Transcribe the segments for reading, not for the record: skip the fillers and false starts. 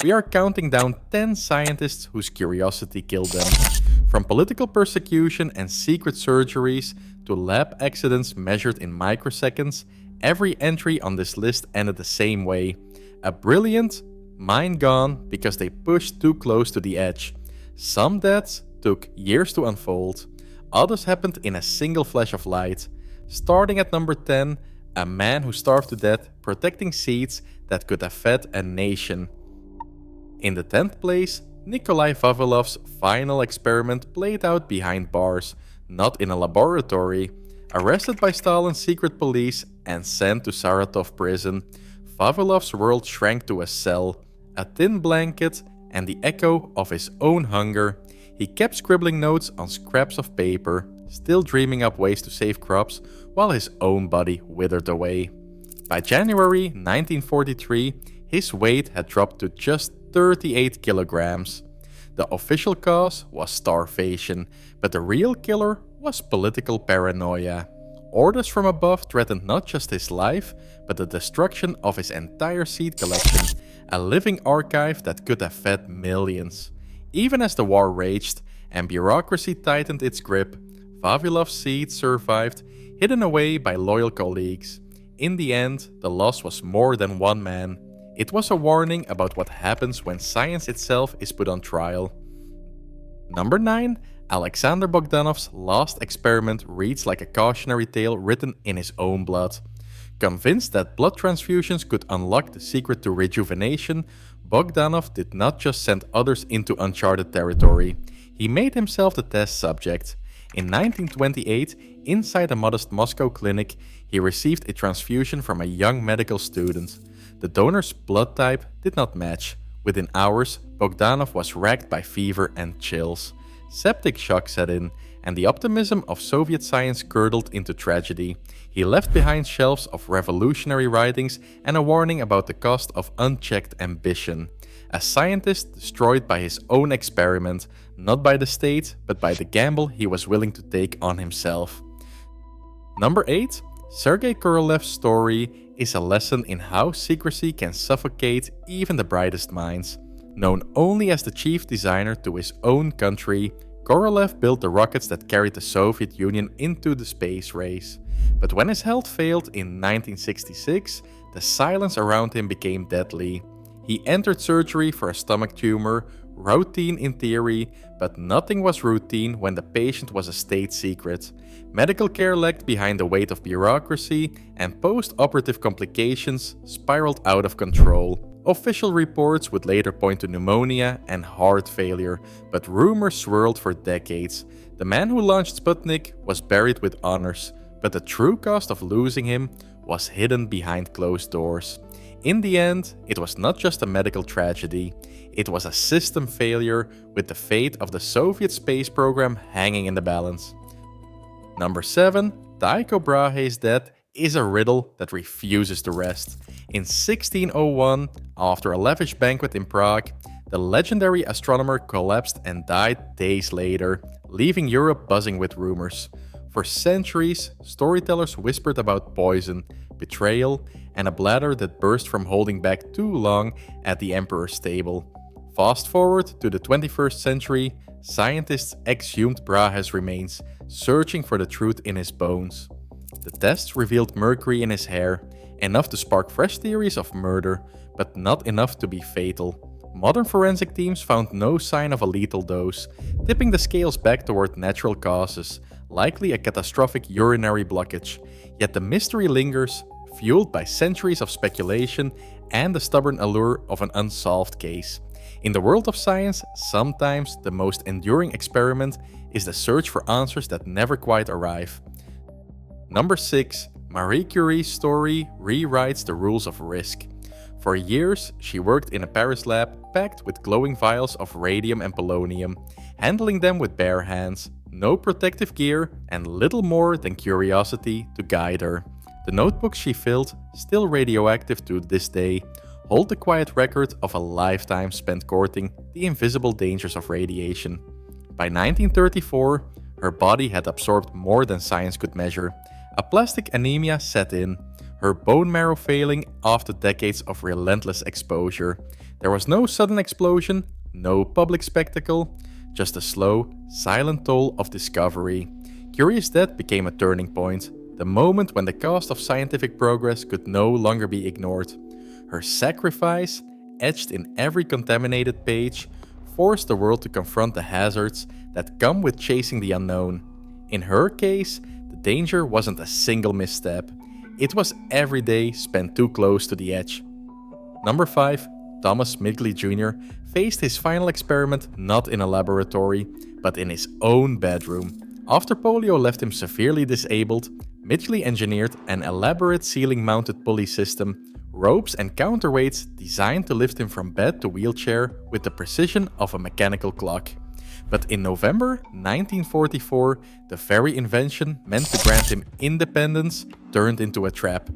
we are counting down 10 scientists whose curiosity killed them. From political persecution and secret surgeries to lab accidents measured in microseconds, every entry on this list ended the same way. A brilliant, mine gone because they pushed too close to the edge. Some deaths took years to unfold. Others happened in a single flash of light. Starting at number 10, a man who starved to death protecting seeds that could have fed a nation. In the 10th place, Nikolai Vavilov's final experiment played out behind bars, not in a laboratory. Arrested by Stalin's secret police and sent to Saratov prison, Vavilov's world shrank to a cell, a thin blanket, and the echo of his own hunger. He kept scribbling notes on scraps of paper, still dreaming up ways to save crops while his own body withered away. By January 1943, his weight had dropped to just 38 kilograms. The official cause was starvation, but the real killer was political paranoia. Orders from above threatened not just his life, but the destruction of his entire seed collection, a living archive that could have fed millions. Even as the war raged and bureaucracy tightened its grip, Vavilov's seeds survived, hidden away by loyal colleagues. In the end, the loss was more than one man. It was a warning about what happens when science itself is put on trial. Number 9. Alexander Bogdanov's last experiment reads like a cautionary tale written in his own blood. Convinced that blood transfusions could unlock the secret to rejuvenation, Bogdanov did not just send others into uncharted territory. He made himself the test subject. In 1928, inside a modest Moscow clinic, he received a transfusion from a young medical student. The donor's blood type did not match. Within hours, Bogdanov was racked by fever and chills. Septic shock set in, and the optimism of Soviet science curdled into tragedy. He left behind shelves of revolutionary writings and a warning about the cost of unchecked ambition. A scientist destroyed by his own experiment, not by the state, but by the gamble he was willing to take on himself. Number 8. Sergei Korolev's story is a lesson in how secrecy can suffocate even the brightest minds. Known only as the chief designer to his own country, Korolev built the rockets that carried the Soviet Union into the space race. But when his health failed in 1966, the silence around him became deadly. He entered surgery for a stomach tumor, routine in theory, but nothing was routine when the patient was a state secret. Medical care lagged behind the weight of bureaucracy, and post-operative complications spiraled out of control. Official reports would later point to pneumonia and heart failure, but rumors swirled for decades. The man who launched Sputnik was buried with honors, but the true cost of losing him was hidden behind closed doors. In the end, it was not just a medical tragedy, it was a system failure with the fate of the Soviet space program hanging in the balance. Number 7. Tycho Brahe's death is a riddle that refuses to rest. In 1601, after a lavish banquet in Prague, the legendary astronomer collapsed and died days later, leaving Europe buzzing with rumors. For centuries, storytellers whispered about poison, betrayal, and a bladder that burst from holding back too long at the emperor's table. Fast forward to the 21st century, scientists exhumed Brahe's remains, searching for the truth in his bones. The tests revealed mercury in his hair, enough to spark fresh theories of murder, but not enough to be fatal. Modern forensic teams found no sign of a lethal dose, tipping the scales back toward natural causes, likely a catastrophic urinary blockage. Yet the mystery lingers, fueled by centuries of speculation and the stubborn allure of an unsolved case. In the world of science, sometimes the most enduring experiment is the search for answers that never quite arrive. Number 6. Marie Curie's story rewrites the rules of risk. For years, she worked in a Paris lab packed with glowing vials of radium and polonium, handling them with bare hands, no protective gear, and little more than curiosity to guide her. The notebooks she filled, still radioactive to this day, hold the quiet record of a lifetime spent courting the invisible dangers of radiation. By 1934, her body had absorbed more than science could measure. Aplastic anemia set in. her bone marrow failing after decades of relentless exposure. There was no sudden explosion, no public spectacle, just a slow, silent toll of discovery. Curie's death became a turning point, the moment when the cost of scientific progress could no longer be ignored. Her sacrifice, etched in every contaminated page, forced the world to confront the hazards that come with chasing the unknown. In her case, the danger wasn't a single misstep. It was every day spent too close to the edge. Number 5. Thomas Midgley Jr. faced his final experiment not in a laboratory, but in his own bedroom. After polio left him severely disabled, Midgley engineered an elaborate ceiling-mounted pulley system, ropes and counterweights designed to lift him from bed to wheelchair with the precision of a mechanical clock. But in November 1944, the very invention meant to grant him independence turned into a trap.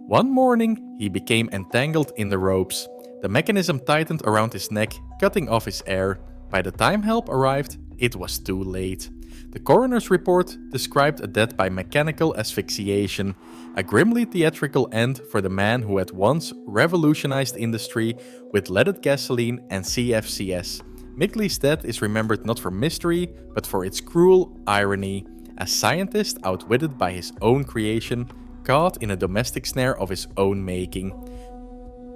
One morning, he became entangled in the ropes. The mechanism tightened around his neck, cutting off his air. By the time help arrived, it was too late. The coroner's report described a death by mechanical asphyxiation, a grimly theatrical end for the man who had once revolutionized industry with leaded gasoline and CFCS. Midgley's death is remembered not for mystery, but for its cruel irony, a scientist outwitted by his own creation, caught in a domestic snare of his own making.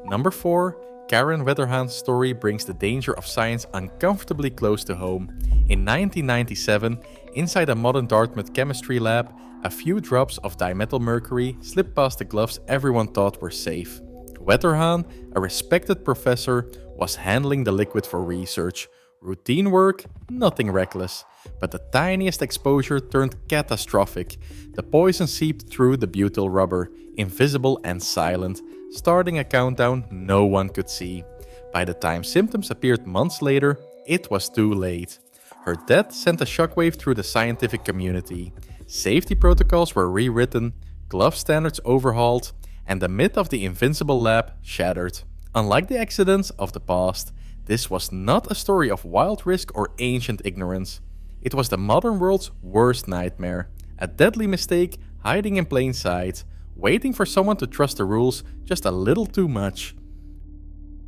Number 4. Karen Wetherhaan's story brings the danger of science uncomfortably close to home. In 1997, inside a modern Dartmouth chemistry lab, a few drops of dimethylmercury slipped past the gloves everyone thought were safe. Wetherhaan, a respected professor, was handling the liquid for research. Routine work, nothing reckless. But the tiniest exposure turned catastrophic. The poison seeped through the butyl rubber, invisible and silent, starting a countdown no one could see. By the time symptoms appeared months later, it was too late. Her death sent a shockwave through the scientific community. Safety protocols were rewritten, glove standards overhauled, and the myth of the invincible lab shattered. Unlike the accidents of the past, this was not a story of wild risk or ancient ignorance. It was the modern world's worst nightmare, a deadly mistake hiding in plain sight, waiting for someone to trust the rules just a little too much.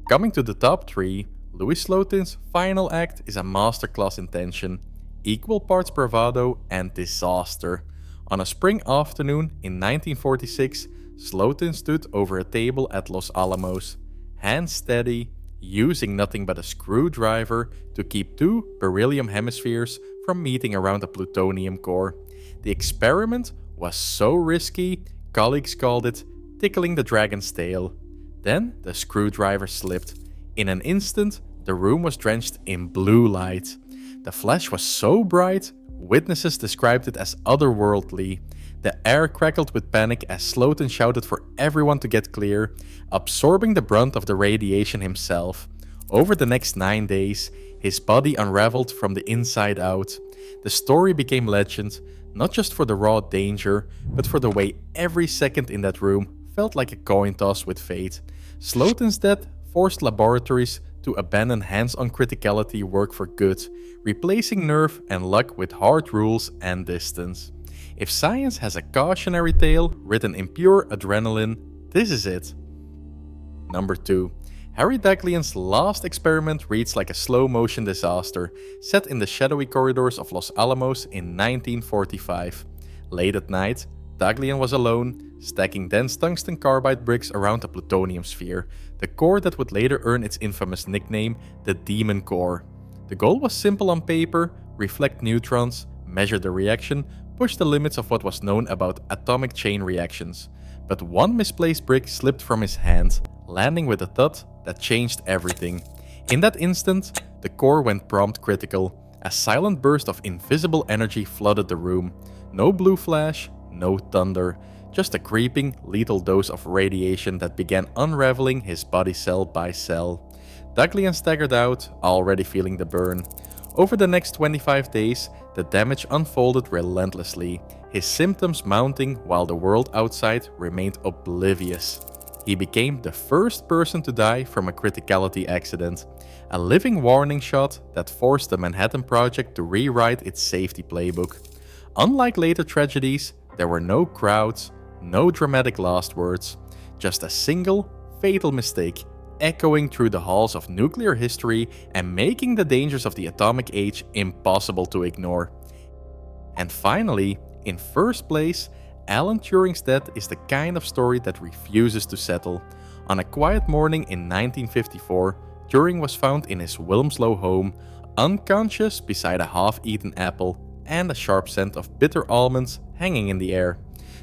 Coming to the top 3, Louis Slotin's final act is a masterclass in tension, equal parts bravado and disaster. On a spring afternoon in 1946, Slotin stood over a table at Los Alamos, hands steady, using nothing but a screwdriver to keep 2 beryllium hemispheres from meeting around a plutonium core. The experiment was so risky, colleagues called it tickling the dragon's tail. Then the screwdriver slipped. In an instant, the room was drenched in blue light. The flash was so bright, witnesses described it as otherworldly. The air crackled with panic as Slotin shouted for everyone to get clear, absorbing the brunt of the radiation himself. Over the next 9 days, his body unraveled from the inside out. The story became legend, not just for the raw danger, but for the way every second in that room felt like a coin toss with fate. Slotin's death forced laboratories to abandon hands-on criticality work for good, replacing nerve and luck with hard rules and distance. If science has a cautionary tale written in pure adrenaline, this is it. Number 2. Harry Daghlian's last experiment reads like a slow-motion disaster, set in the shadowy corridors of Los Alamos in 1945. Late at night, Daghlian was alone, stacking dense tungsten carbide bricks around a plutonium sphere, the core that would later earn its infamous nickname, the Demon Core. The goal was simple on paper: reflect neutrons, measure the reaction, push the limits of what was known about atomic chain reactions. But one misplaced brick slipped from his hand, landing with a thud that changed everything. In that instant, the core went prompt critical. A silent burst of invisible energy flooded the room. No blue flash, no thunder, just a creeping, lethal dose of radiation that began unraveling his body cell by cell. Daghlian staggered out, already feeling the burn. Over the next 25 days, the damage unfolded relentlessly, his symptoms mounting while the world outside remained oblivious. He became the first person to die from a criticality accident, a living warning shot that forced the Manhattan Project to rewrite its safety playbook. Unlike later tragedies, there were no crowds, no dramatic last words, just a single, fatal mistake echoing through the halls of nuclear history and making the dangers of the atomic age impossible to ignore. And finally, in first place, Alan Turing's death is the kind of story that refuses to settle. On a quiet morning in 1954, Turing was found in his Wilmslow home, unconscious beside a half-eaten apple and a sharp scent of bitter almonds hanging in the air.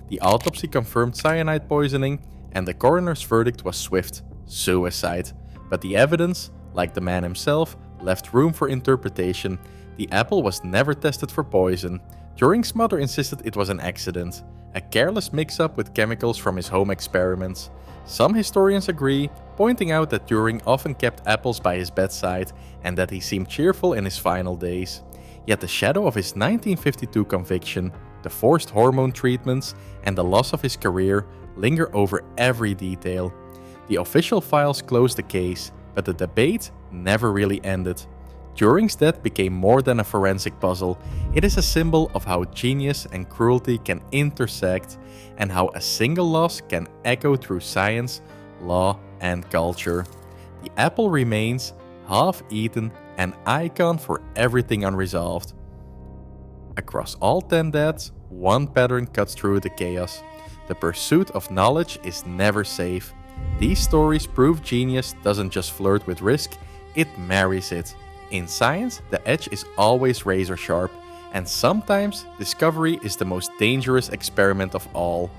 The autopsy confirmed cyanide poisoning, and the coroner's verdict was swift: suicide. But the evidence, like the man himself, left room for interpretation. The apple was never tested for poison. Turing's mother insisted it was an accident, a careless mix-up with chemicals from his home experiments. Some historians agree, pointing out that Turing often kept apples by his bedside and that he seemed cheerful in his final days. Yet the shadow of his 1952 conviction, the forced hormone treatments, and the loss of his career linger over every detail. The official files closed the case, but the debate never really ended. Turing's death became more than a forensic puzzle. It is a symbol of how genius and cruelty can intersect, and how a single loss can echo through science, law, and culture. The apple remains, half-eaten, an icon for everything unresolved. Across all 10 deaths, one pattern cuts through the chaos. The pursuit of knowledge is never safe. These stories prove genius doesn't just flirt with risk, it marries it. In science, the edge is always razor sharp, and sometimes discovery is the most dangerous experiment of all.